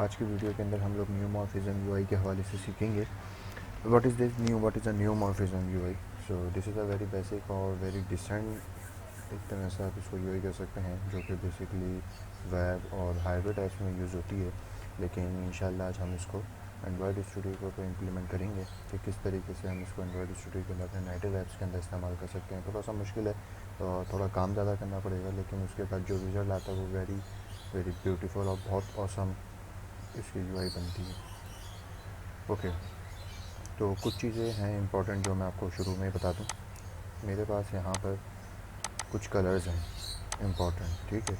आज की वीडियो के अंदर हम लोग न्यूमॉर्फिज्म यूआई के हवाले से सीखेंगे what is a neumorphism UI. So this is a very basic और वेरी डिसेंट एक तरह से आप इसको यूआई कह सकते हैं, जो कि बेसिकली वेब और हाइब्रिड ऐप्स में यूज़ होती है। लेकिन इंशाल्लाह आज हम इसको एंड्रॉयड स्टूडियो के ऊपर इम्प्लीमेंट करेंगे कि किस तरीके से हम इसको एंड्रॉयड स्टूडियो के अंदर नेटिव ऐप्स के अंदर इस्तेमाल कर सकते हैं। थोड़ा सा मुश्किल है, थोड़ा काम ज़्यादा करना पड़ेगा, लेकिन उसके बाद जो रिज़ल्ट आता है वो वेरी वेरी ब्यूटीफुल और बहुत ऑसम इसकी यूआई बनती है। ओके, तो कुछ चीज़ें हैं इंपॉर्टेंट जो मैं आपको शुरू में बता दूं। मेरे पास यहाँ पर कुछ कलर्स हैं इंपॉर्टेंट, ठीक है।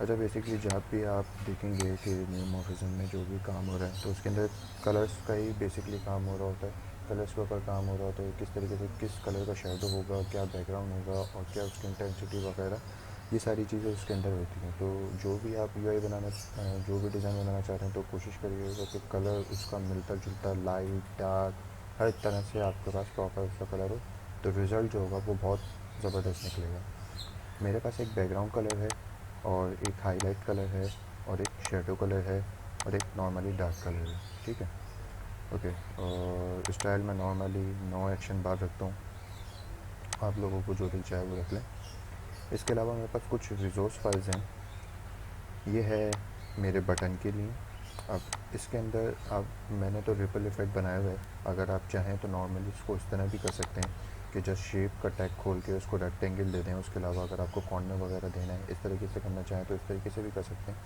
अच्छा, बेसिकली जब भी आप देखेंगे कि न्यूमॉर्फिज्म में जो भी काम हो रहा है तो उसके अंदर कलर्स का ही बेसिकली काम हो रहा होता है। कलर्स के ऊपर काम हो रहा होता है, किस तरीके से किस कलर का शेडो होगा, क्या बैकग्राउंड होगा और क्या उसकी इंटेंसिटी वगैरह, ये सारी चीज़ें उसके अंदर होती हैं। तो जो भी आप यूआई बनाना, जो भी डिज़ाइन बनाना चाह रहे हैं, तो कोशिश करिएगा कि कलर उसका मिलता जुलता, लाइट डार्क, हर तरह से आपके पास प्रॉपर उसका कलर हो, तो रिज़ल्ट जो होगा वो बहुत ज़बरदस्त निकलेगा। मेरे पास एक बैकग्राउंड कलर है और एक हाईलाइट कलर है और एक शेडो कलर है और एक नॉर्मली डार्क कलर है, ठीक है। ओके, और स्टाइल में नॉर्मली नो एक्शन बार रखता हूँ, आप लोगों को जो दिल चाहे वो रख लें। इसके अलावा मेरे पास कुछ रिसोर्स फाइल्स हैं। ये है मेरे बटन के लिए। अब इसके अंदर अब मैंने तो रिपल इफ़ेक्ट बनाया हुआ है। अगर आप चाहें तो नॉर्मली इसको इस तरह भी कर सकते हैं कि जस्ट शेप का टैग खोल के उसको रेक्टेंगल दे दें। उसके अलावा अगर आपको कॉर्नर वगैरह देना है, इस तरीके से करना चाहें तो इस तरीके से भी कर सकते हैं,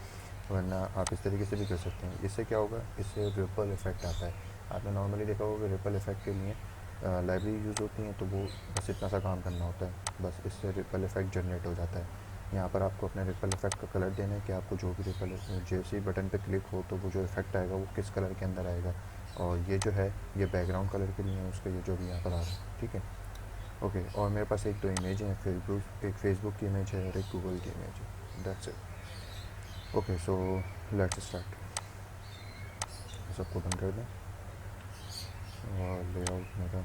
वरना आप इस तरीके से भी कर सकते हैं। इससे क्या होगा, इससे रिपल इफ़ेक्ट आता है। आपने नॉर्मली देखा होगा कि रिपल इफ़ेक्ट के लिए लाइब्रेरी यूज़ होती हैं, तो वो बस इतना सा काम करना होता है, बस इससे रिपल इफ़ेक्ट जनरेट हो जाता है। यहाँ पर आपको अपने रिपल इफ़ेक्ट का कलर देना है कि आपको जो भी रिपल, जैसे ही बटन पे क्लिक हो तो वो जो इफ़ेक्ट आएगा वो किस कलर के अंदर आएगा। और ये जो है ये बैकग्राउंड कलर के लिए है, उसका ये जो भी यहाँ पर आ रहा है, ठीक है। ओके, और मेरे पास एक दो इमेज हैं, एक फेसबुक की इमेज है और एक गूगल की इमेज है, that's it. Okay, so let's start. सबको बंद कर दें और लेआउट मेरा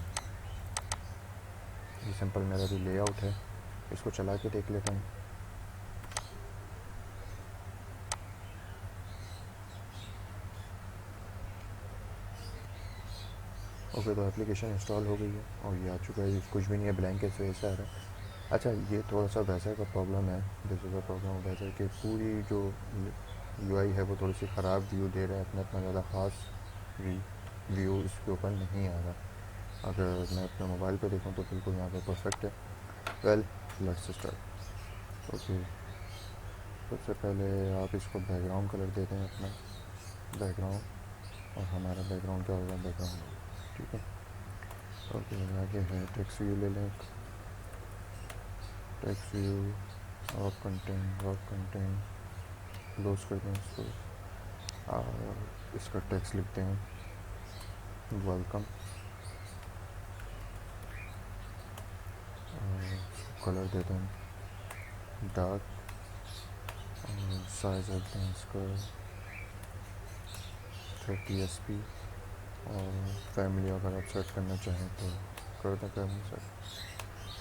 ये सिंपल मेरा भी लेआउट है, इसको चला के देख लेते हैं। ओके, तो एप्लीकेशन इंस्टॉल हो गई है और ये आ चुका है। कुछ भी नहीं है, ब्लैंक ऐसे ऐसा आ रहा है। अच्छा, ये थोड़ा सा वैसा का प्रॉब्लम है, दिस इज़ अ प्रॉब्लम वैसा कि पूरी जो यूआई है वो थोड़ी सी ख़राब व्यू दे रहा है, इतना ज़्यादा ख़ास व्यू इसके ऊपर नहीं आ रहा। अगर मैं अपने मोबाइल पे देखूँ तो बिल्कुल यहाँ पर परफेक्ट है। Well, let's start. ओके, सबसे पहले आप इसको बैकग्राउंड कलर देते हैं अपना बैकग्राउंड, और हमारा बैकग्राउंड क्या होगा, बैकग्राउंड होगा, ठीक है। ओके, आगे है टेक्स्ट व्यू ले लें। Text view of content close कर दें इसको और इसका टेक्स्ट लिखते हैं वेलकम, और इसको कलर देते हैं डार्क, और साइज रखते हैं इसका 30 SP, और फैमिली अगर आप सेट करना चाहें तो कर दें family set.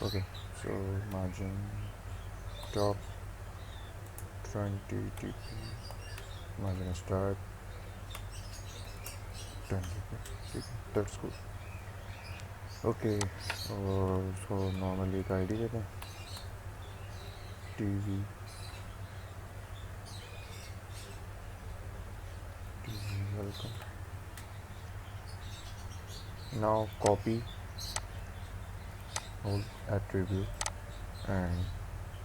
Okay, so margin top 20 dp, margin start 10 dp, ठीक है, दैट्स गुड। ओके, और उसको नॉर्मली एक आईडी देते हैं TV welcome. Now copy whole attribute and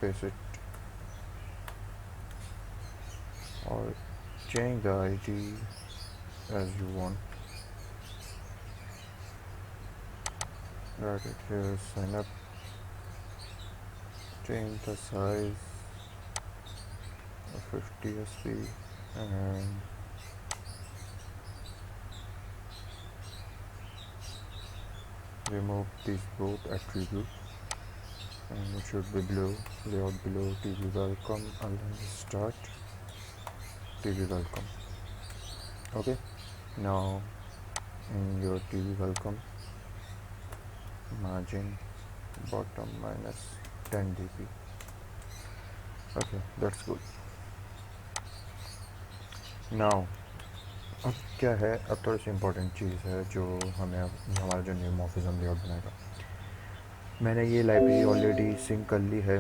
paste it, or change the ID as you want. Write it here, sign up, change the size of 50 SP, and remove these both attributes, and it should be below, layout below TV welcome, align start TV welcome. Okay, now in your TV welcome, margin bottom minus 10 dp. Okay, that's good. Now अब क्या है, अब थोड़ी सी important चीज़ है जो हमें अब हमारा जो न्यूमॉर्फिज्म लेआउट बनाएगा। मैंने ये लाइब्रेरी ऑलरेडी सिंक कर ली है,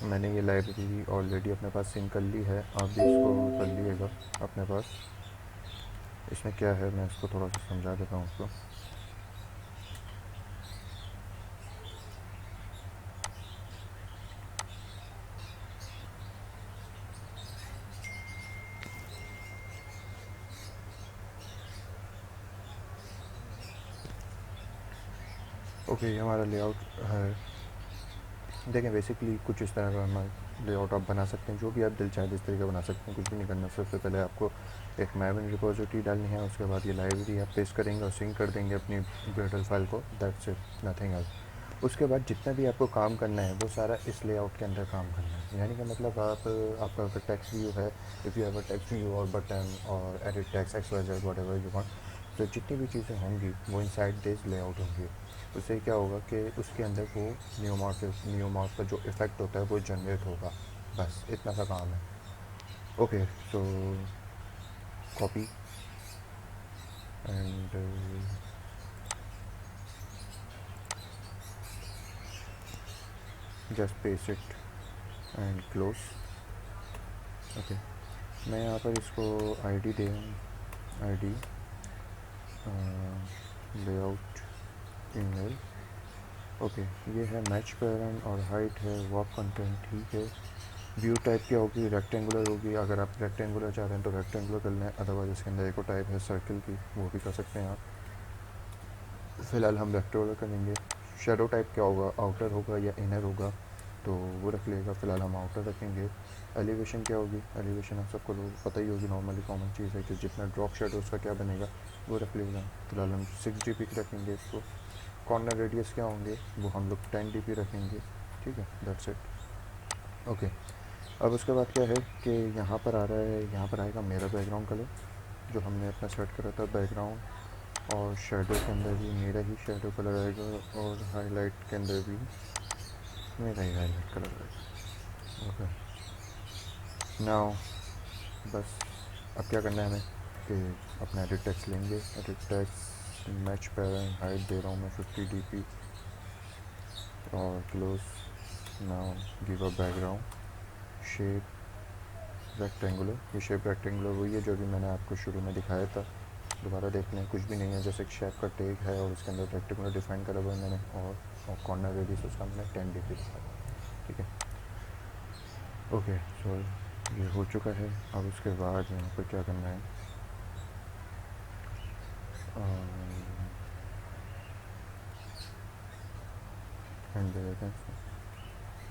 मैंने ये लाइब्रेरी ऑलरेडी अपने पास सिंक कर ली है, आप भी इसको कर लीजिएगा अपने पास। इसमें क्या है, मैं इसको थोड़ा सा समझा देता हूँ आपको। ओके, ये हमारा लेआउट है। देखें, बेसिकली कुछ इस तरह का हमारा लेआउट आप बना सकते हैं, जो भी आप दिल चाहे जिस तरीके बना सकते हैं, कुछ भी नहीं करना। सबसे पहले आपको एक मैविन रिपोजिटरी डालनी है, उसके बाद ये लाइब्रेरी आप पेस्ट करेंगे और सिंक कर देंगे अपनी ग्रेडल फाइल को, दैट्स इट, नथिंग एल्स। उसके बाद जितना भी आपको काम करना है वो सारा इस लेआउट के अंदर काम करना है। यानी कि मतलब आपका अगर टेक्स्ट व्यू है, if you have a text view और बटन और edit text x y z whatever you want, तो जितनी भी चीज़ें होंगी वो इनसाइड दिस लेआउट होंगी। उससे क्या होगा कि उसके अंदर वो न्यूमॉर्फ का जो इफ़ेक्ट होता है वो जनरेट होगा। बस इतना सा काम है। Okay, so copy and just paste it and close. Okay, मैं यहाँ पर इसको आईडी दे रहा हूँ, आईडी लेआउट ईमेल। ओके, ये है मैच पैटर्न और हाइट है वर्क कंटेंट, ठीक है। व्यू टाइप क्या होगी, रेक्टेंगुलर होगी। अगर आप रेक्टेंगुलर चाह रहे हैं तो रेक्टेंगुलर कर लें, अदरवाइज इसके अंदर एक और टाइप है सर्कल की, वो भी कर सकते हैं आप। फ़िलहाल हम रेक्टेंगुलर करेंगे। शेडो टाइप क्या होगा, आउटर होगा या इनर होगा, तो वो रख लेगा। फ़िलहाल हम आउटर रखेंगे। एलिवेशन क्या होगी, एलिवेशन आप सबको लोग पता ही होगी, नॉर्मली कॉमन चीज़ है कि जितना ड्रॉप शेडो उसका क्या बनेगा वो रख लेगा। फ़िलहाल हम 6 dp की रखेंगे इसको। कॉर्नर रेडियस क्या होंगे, वो हम लोग 10 dp रखेंगे, ठीक है, दैट्स इट। ओके, अब उसके बाद क्या है कि यहाँ पर आ रहा है, यहाँ पर आएगा मेरा बैकग्राउंड कलर जो हमने अपना सेट करा था बैकग्राउंड, और शेडो के अंदर भी मेरा ही शेडो कलर आएगा, और हाईलाइट के अंदर भी मेरा ही हाईलाइट कलर आएगा। ओके, नाउ बस अब क्या करना है हमें कि अपना एडिट टेक्स्ट लेंगे। Edit text match parent height दे रहा हूँ मैं 50 dp और close. Now give a background shape rectangular. ये शेप रेक्टेंगुलर वही है जो भी मैंने आपको शुरू में दिखाया था, दोबारा देख लें, कुछ भी नहीं है, जैसे एक शेप का टेग है और उसके अंदर रेक्टेंगुलर डिफाइन करा हुआ है मैंने, और कॉर्नर रेडियस उसका हमने 10 dp रखा है, ठीक है। ओके, सो ये हो चुका है। अब उसके बाद यहाँ पर क्या करना है, एंड दे देते हैं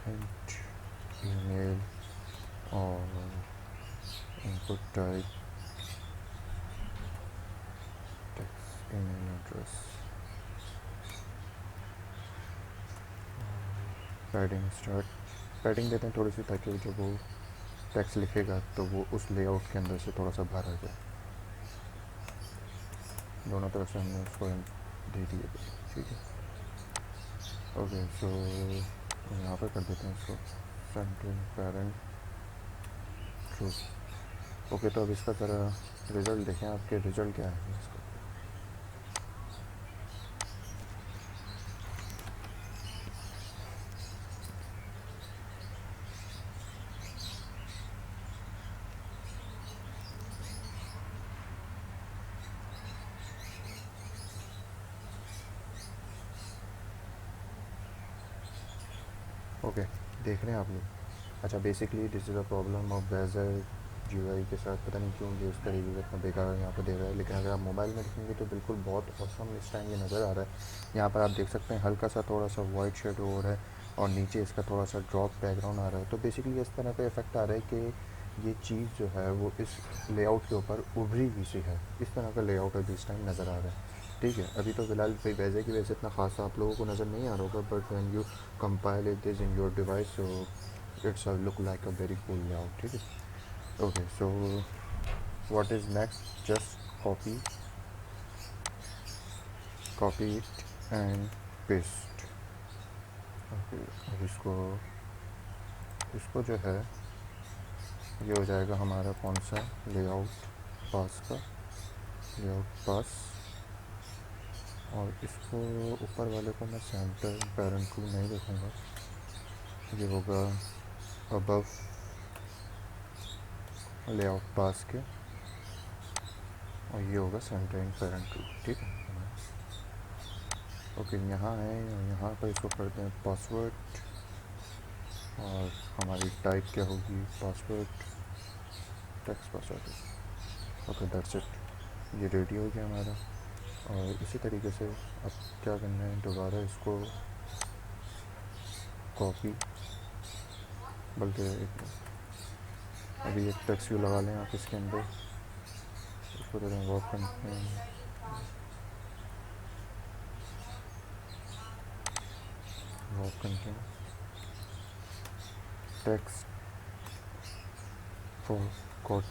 एंड ईमेल और input type text email address, padding start. Padding देते हैं थोड़ी सी, ताकि जब वो टेक्स्ट लिखेगा तो वो उस लेआउट के अंदर से थोड़ा सा बाहर आ जाए। दोनों तरफ से हमने उसको दे दिए, ठीक है। ओके, सो यहाँ पर कर देते हैं इसको सेंट्रिंग पैरेंट ट्रू। ओके, तो अब इसका ज़रा रिज़ल्ट देखें, आपके रिज़ल्ट क्या है इसका। ओके, देख रहे हैं आप लोग। अच्छा, basically this is a problem of badger GUI के साथ। पता नहीं क्यों ये इस तरीके का इतना बेकार यहाँ पर दे रहा है, लेकिन अगर आप मोबाइल में देखेंगे तो बिल्कुल बहुत औसम इस टाइम ये नज़र आ रहा है। यहाँ पर आप देख सकते हैं हल्का सा थोड़ा सा वाइट शेड हो रहा है, और नीचे इसका थोड़ा सा ड्रॉप बैकग्राउंड आ रहा है। तो बेसिकली इस तरह का इफेक्ट आ रहा है कि ये चीज़ जो है वो इस लेआउट के ऊपर उभरी हुई सी है। इस तरह का लेआउट अभी इस टाइम नज़र आ रहा है, ठीक है। अभी तो फ़िलहाल वैसे की वैसे इतना खासा आप लोगों को नज़र नहीं आ रहा होगा, but when you compile it this in your device, so it's look like a very cool layout, ठीक है। Okay, so what is next, just copy it and paste. Okay, अब इसको इसको जो है ये हो जाएगा हमारा कौन सा लेआउट, पास का, लेआउट पास, और इसको ऊपर वाले को मैं सेंटर पेरेंट को नहीं रखूँगा, ये होगा अबव लेआउट पास के, और ये होगा सेंटर इन पेरेंट को, ठीक है। ओके, यहाँ है और यहाँ पर इसको करते हैं पासवर्ड, और हमारी टाइप क्या होगी, password text password. Okay, that's it, ये रेडी हो गया हमारा। और इसी तरीके से अब क्या करना है, दोबारा इसको कॉपी, बल्कि अभी एक टेक्स्ट व्यू लगा लें आप इसके अंदर, इसको दे दें वर्क करते हैं, work content text for code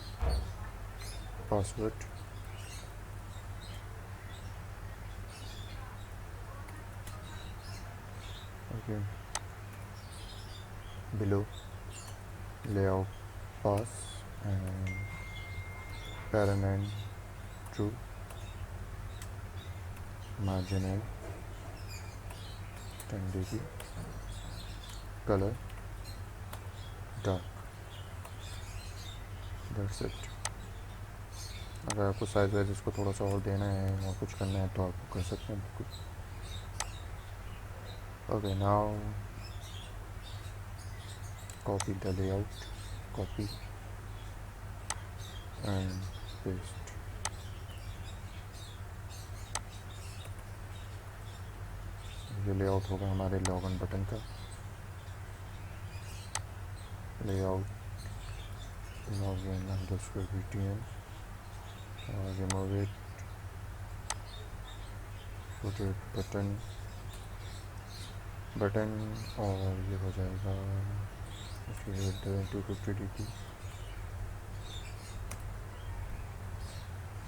password, okay, below layout pass and parent and true, margin and 10 dB, color dark, that's it। अगर आपको साइज वाइज इसको थोड़ा सा और देना है और कुछ करना है तो आप कर सकते हैं बिल्कुल। Okay, now copy the layout, copy and paste, ये लेआउट होगा हमारे लॉगिन बटन का, लेआउट login underscore btn, और remove it, put it button, और ये हो जाएगा इसकी 250 dp,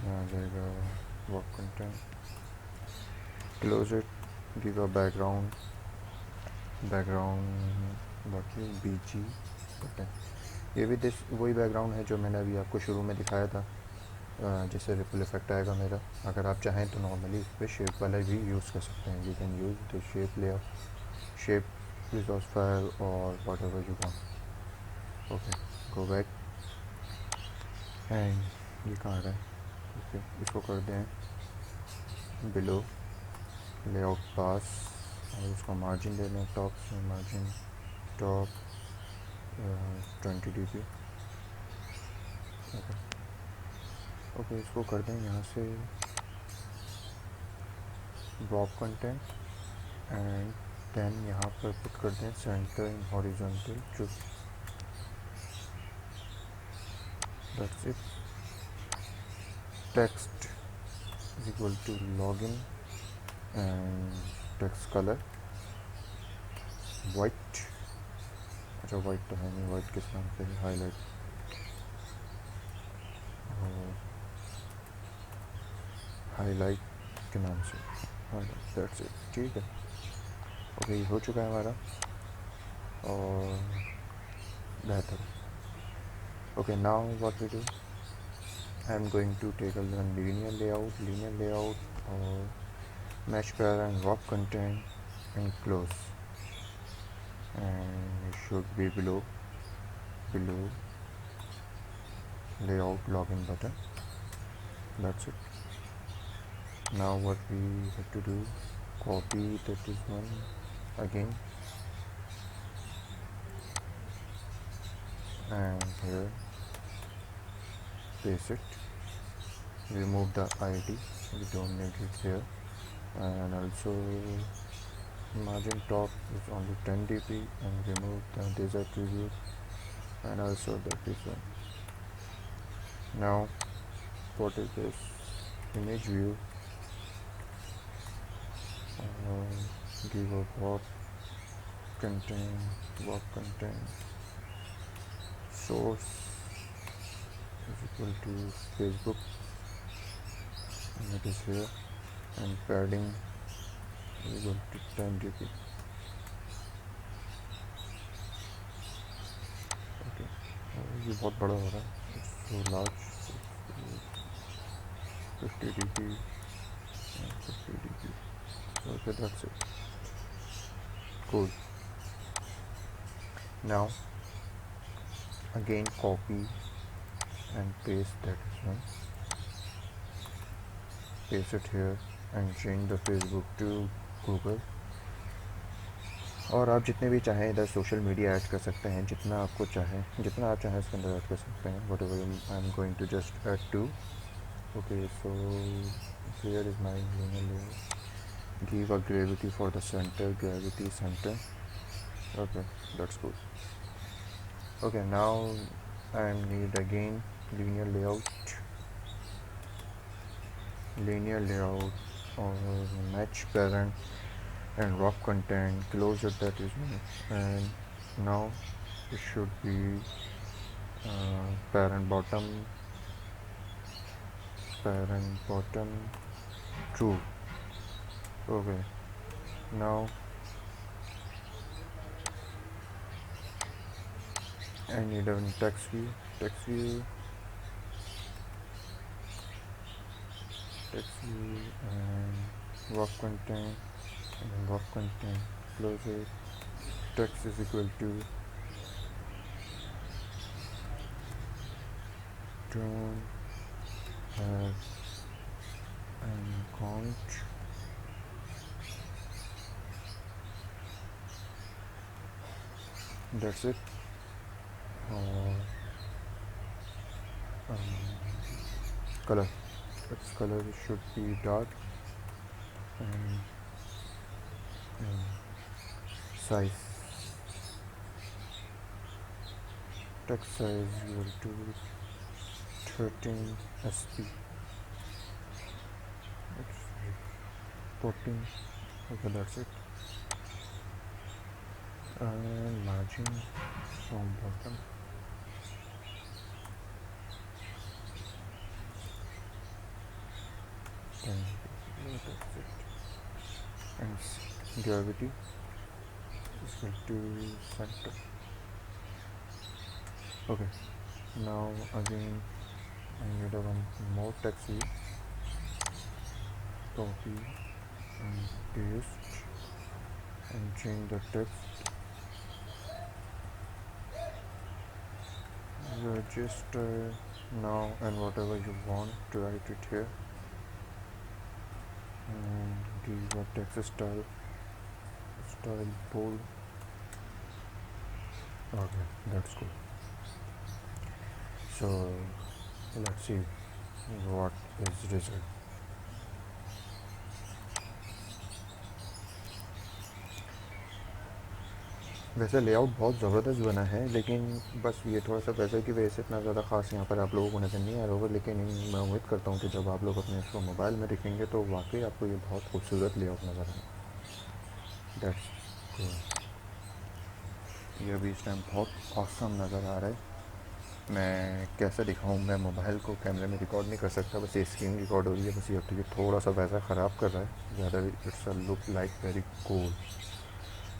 यहाँ आ जाएगा work content, close it, give a background बाकी बीजी बटन, ये भी वही बैकग्राउंड है जो मैंने अभी आपको शुरू में दिखाया था, जिससे रिपल इफेक्ट आएगा मेरा। अगर आप चाहें तो नॉर्मली इस पर शेप वाला भी यूज़ कर सकते हैं, you can use the shape layer, shape resource file और whatever you want. Okay, go back, and ये कहाँ आ रहा है, ओके, इसको कर दें बिलो लेआउट पास, और उसको मार्जिन दे दें टॉप से, मार्जिन टॉप 20 dB। ओके, इसको कर दें यहाँ से ड्रॉप कंटेंट, एंड देन यहाँ पर पुट कर दें centre in horizontal true, that's it. Text is equal to login and text colour white, अच्छा वाइट तो है नहीं, वाइट किस नाम से, हाईलाइट, हाईलाइट के नाम से, हाईलाइट, दैट्स इट, ठीक है। ओके, ये हो चुका है हमारा और बेहतर। Okay, now what we do, I am going to take a linear layout और mesh pair and wrap content and close, and it should be below layout login button, that's it। Now what we have to do, copy that is one again, and here paste it, remove the id, we don't need it here, and also margin top is only 10 dB, and remove the desert preview, and also this one. Now what is this image view, give a warp content source is equal to Facebook, and it is here, and padding is equal to 10 dB। Okay, ये बहुत बड़ा हो रहा है, so large, 50 dp and 50 dp. Okay, that's it. Cool. Now again copy and paste that as well. Paste it here and change the Facebook to Google. और आप जितने भी चाहें इधर सोशल मीडिया ऐड कर सकते हैं, जितना आपको चाहे, जितना आप चाहें इसके अंदर ऐड कर सकते हैं. Whatever I am going to just add two. Okay, so here is my linear. Give a gravity for the centre, gravity centre. Okay, that's good. Okay, now I need again linear layout, or match parent and rock content, close it, that is one. And now it should be parent bottom true. Okay, now I need a text view, and rock content, close it. Text is equal to don't have an account. That's it. Color. Its color should be dark, and size. Text size equal to 13 sp. It's 14. Okay, that's it. And margin from bottom. And that's it. And gravity is equal to center. Okay, now again I need a one more text view. Copy and paste and change the text. Register now, and whatever you want to write it here, and give a text style bold. Okay, that's cool. So let's see what is result. वैसे layout बहुत ज़बरदस्त बना है, लेकिन बस ये थोड़ा सा वैसे की वजह से इतना ज़्यादा ख़ास यहाँ पर आप लोगों को नज़र नहीं आ रहा होगा. लेकिन मैं उम्मीद करता हूँ कि जब आप लोग अपने इसको मोबाइल में देखेंगे तो वाकई आपको ये बहुत खूबसूरत लेआउट नज़र आए. That's good. ये भी इस टाइम बहुत ऑसम नज़र आ रहा है. मैं कैसे दिखाऊँ, मैं मोबाइल को कैमरे में रिकॉर्ड नहीं कर सकता, बस ये स्क्रीन रिकॉर्ड हो रही है. बस ये थोड़ा सा वैसा ख़राब कर रहा है ज़्यादा. It's a look like very cool.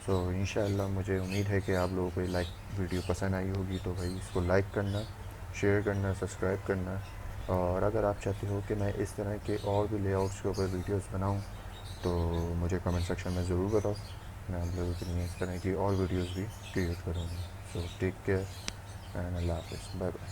So इंशाल्लाह मुझे उम्मीद है कि आप लोगों को ये वीडियो पसंद आई होगी. तो भाई इसको लाइक करना, शेयर करना, सब्सक्राइब करना. और अगर आप चाहते हो कि मैं इस तरह के और भी लेआउट्स के ऊपर वीडियोस बनाऊं तो मुझे कमेंट सेक्शन में ज़रूर बताओ. मैं आप लोगों के लिए इस तरह की और वीडियोस भी क्रिएट करूँगा. सो टेक केयर एंड अल्लाह हाफ़िज़. Bye bye.